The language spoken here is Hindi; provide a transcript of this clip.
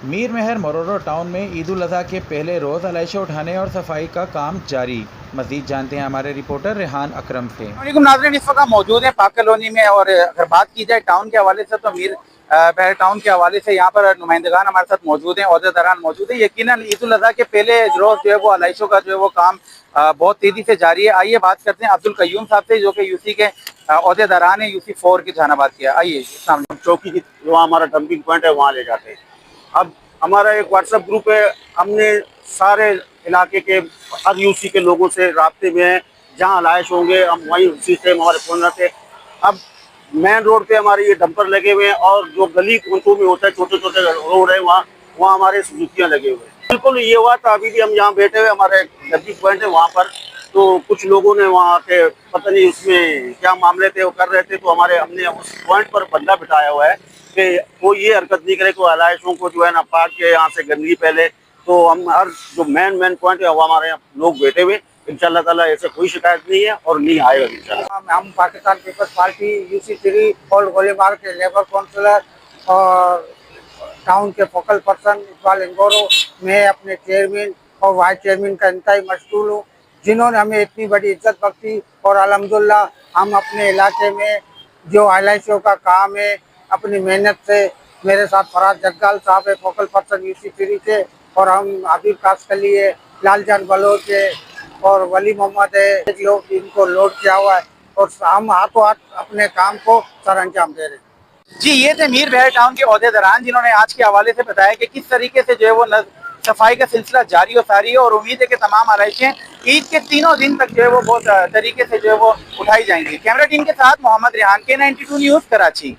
मीर मेहर मोरोरो टाउन में ईद उल अज़हा के पहले रोज़ अलाइशा उठाने और सफाई का काम जारी। मज़ीद जानते हैं हमारे रिपोर्टर रेहान अकरम से। नाज़रीन, इस वक्त मौजूद है पाक कॉलोनी में और अगर बात की जाए टाउन के हवाले से तो मीर मेहर टाउन के हवाले से यहाँ पर नुमाइंदगान हमारे साथ मौजूद हैं, ओहदेदारान मौजूद हैं। यकीनन ईद उल अज़हा के पहले रोज़ जो है वो अलाइशों का जो है वो काम बहुत तेज़ी से जारी है। आइए बात करते हैं अब्दुल कयूम साहब से, जो कि यूसी के ओहदेदारान है, यूसी 4 के जहानाबाद के। आइए सामने। चौकी की जो हमारा डंपिंग पॉइंट है वहाँ ले जाते हैं। अब हमारा एक व्हाट्सएप ग्रुप है, हमने सारे इलाके के हर यूसी के लोगों से राब्ते में हैं। जहाँ अलाइश होंगे हम वहीं उसी से हमारे फोन रहते। अब मेन रोड पे हमारे ये डंपर लगे हुए हैं और जो गली कुंटों में होता है, छोटे छोटे रोड है, वहाँ वहाँ हमारे सुजुकियाँ लगे हुए हैं। बिल्कुल ये हुआ था, अभी भी हम यहाँ बैठे हुए, हमारे डंपिंग पॉइंट है वहाँ पर। तो कुछ लोगों ने वहाँ के पता नहीं उसमें क्या मामले थे वो कर रहे थे, तो हमने उस पॉइंट पर बंदा बिठाया हुआ है कि वो ये हरकत नहीं करे, कोई अलाइशों को जो है ना पार्क के यहाँ से गंदगी फैले। तो हम हर जो मेन पॉइंट है वो हमारे यहाँ लोग बैठे हुए, इंशाल्लाह ताला ऐसे कोई शिकायत नहीं है और नहीं आएगा इंशाल्लाह। हम पाकिस्तान पीपल्स पार्टी यूसी 3 और गोलीबार के लेबर काउंसिलर और टाउन के फोकल पर्सन इकबाल इंगोरो, मैं अपने चेयरमैन और वाइस चेयरमैन का इंतहाई मशगूल हूँ, जिन्होंने हमें इतनी बड़ी इज्जत बख्शी। और अल्हम्दुलिल्लाह हम अपने इलाके में जो एलआईसी का काम है अपनी मेहनत से, मेरे साथ फराज जग्गाल साहब है फोकल पर्सन यूसी 3 से, और हम हबीब कासकली है, लालजान बलोच है और वली मोहम्मद है, लोग इनको लोड किया हुआ है और हम हाथों हाथ अपने काम को सर अंजाम दे रहे हैं। जी, ये थे मीर मेहर टाउन के ओहदेदारान, जिन्होंने आज के हवाले से बताया कि किस तरीके से जो है वो सफाई का सिलसिला जारी और सारी है और उम्मीद है कि तमाम आलाइशें ईद के तीनों दिन तक जो है वो बहुत तरीके से जो है वो उठाई जाएंगी। कैमरा टीम के साथ मोहम्मद रेहान, के 92 न्यूज़, कराची।